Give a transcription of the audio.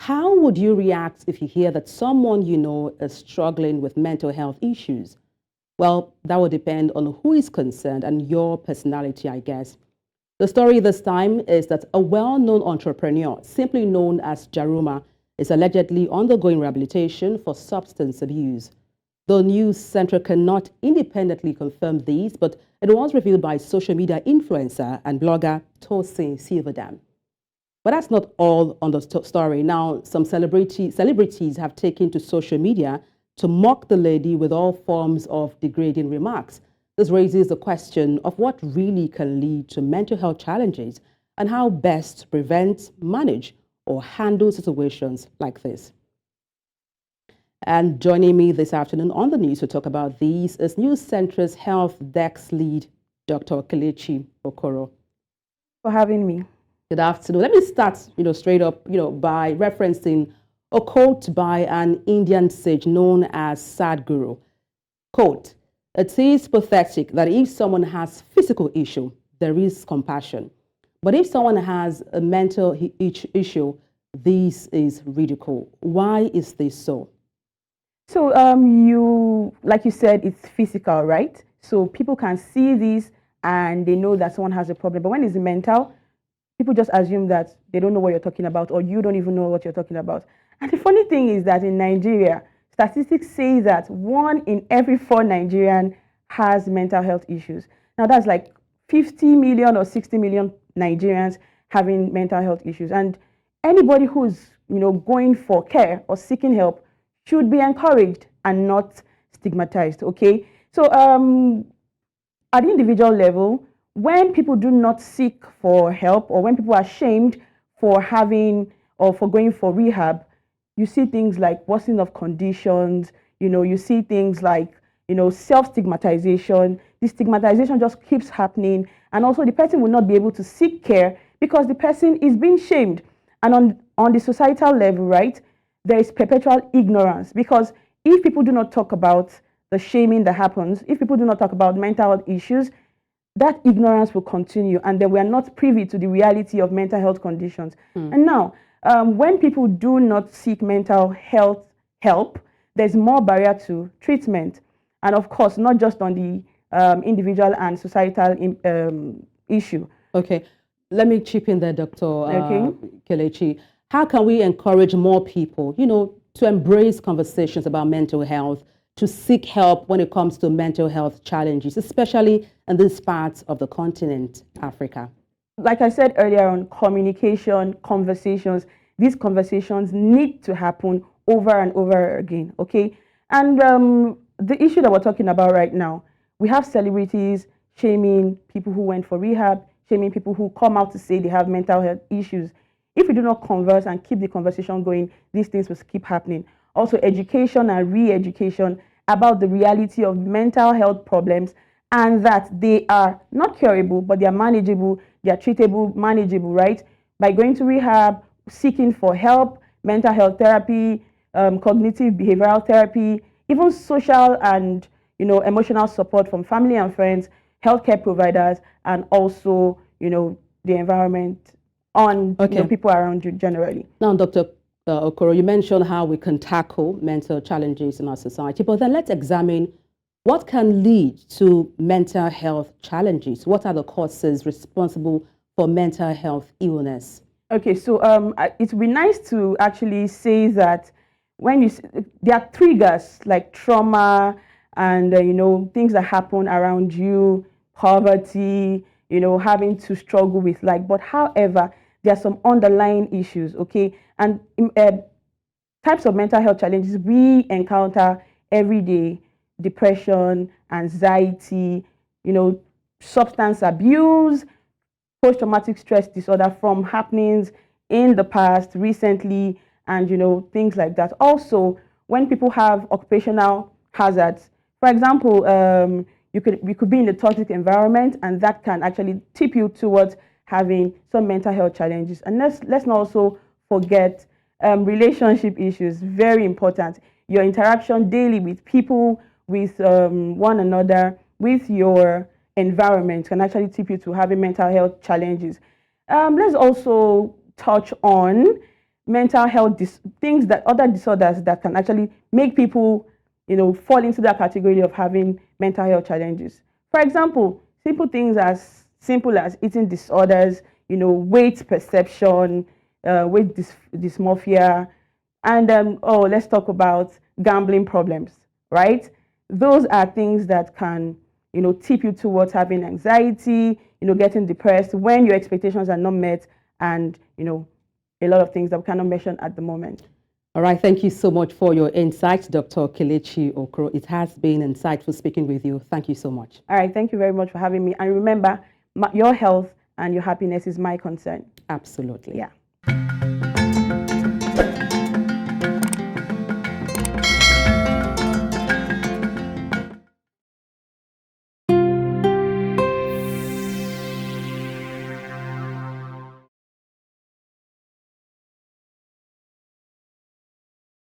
How would you react if you hear that someone you know is struggling with mental health issues? Well, that will depend on who is concerned and your personality, I guess. The story this time is that a well-known entrepreneur, simply known as Jaruma, is allegedly undergoing rehabilitation for substance abuse. The News Central cannot independently confirm these, but it was revealed by social media influencer and blogger Tosin Silverdam. But that's not all on the story. Now, some celebrities have taken to social media to mock the lady with all forms of degrading remarks. This raises the question of what really can lead to mental health challenges and how best to prevent, manage, or handle situations like this. And joining me this afternoon on the news to talk about these is News Centre's Health Desk lead, Dr. Kelechi Okoro. For having me. Good afternoon. Let me start, straight up, by referencing a quote by an Indian sage known as Sadhguru. Quote, "It is pathetic that if someone has physical issue, there is compassion. But if someone has a mental issue, this is ridicule." Why is this so? So like you said, it's physical, right? So people can see this and they know that someone has a problem. But when it's mental, people just assume that they don't know what you're talking about, or you don't even know what you're talking about. And the funny thing is that in Nigeria, statistics say that 1 in every 4 Nigerian has mental health issues. Now that's like 50 million or 60 million Nigerians having mental health issues. And anybody who's going for care or seeking help should be encouraged and not stigmatized. Okay, so at the individual level, when people do not seek for help, or when people are shamed for having or for going for rehab, you see things like worsening of conditions. You see things like self-stigmatization. The stigmatization just keeps happening, and also the person will not be able to seek care because the person is being shamed. And on the societal level, right, there is perpetual ignorance, because if people do not talk about the shaming that happens, if people do not talk about mental health issues, that ignorance will continue, and they were not privy to the reality of mental health conditions. And now, when people do not seek mental health help, there's more barrier to treatment. And of course, not just on the individual and societal issue. Okay, let me chip in there, Dr. Okay. Kelechi. How can we encourage more people, to embrace conversations about mental health, to seek help when it comes to mental health challenges, especially in this part of the continent, Africa? Like I said earlier on, communication, conversations, these conversations need to happen over and over again, okay? And the issue that we're talking about right now, we have celebrities shaming people who went for rehab, shaming people who come out to say they have mental health issues. If we do not converse and keep the conversation going, these things will keep happening. Also, education and re-education about the reality of mental health problems, and that they are not curable, but they are manageable, they are treatable, manageable, right? By going to rehab, seeking for help, mental health therapy, cognitive behavioral therapy, even social and emotional support from family and friends, healthcare providers, and also the environment on people around you generally. Now, Dr. Okoro, you mentioned how we can tackle mental challenges in our society, but then let's examine what can lead to mental health challenges. What are the causes responsible for mental health illness? Okay, so it would be nice to actually say that when there are triggers like trauma and things that happen around you, poverty, having to struggle with but however, there are some underlying issues, okay? And types of mental health challenges we encounter every day: depression, anxiety, substance abuse, post-traumatic stress disorder from happenings in the past, recently, and things like that. Also, when people have occupational hazards, for example, we could be in a toxic environment, and that can actually tip you towards having some mental health challenges. And let's not also forget relationship issues. Very important. Your interaction daily with people, with one another, with your environment can actually tip you to having mental health challenges. Let's also touch on mental health things that other disorders that can actually make people, fall into that category of having mental health challenges. For example, simple as eating disorders, weight perception, weight dysmorphia, and let's talk about gambling problems, right? Those are things that can, tip you towards having anxiety, getting depressed when your expectations are not met, and a lot of things that we cannot mention at the moment. All right, thank you so much for your insights, Dr. Kelechi Okoro. It has been insightful speaking with you. Thank you so much. All right, thank you very much for having me. And remember, your health and your happiness is my concern. Absolutely. Yeah.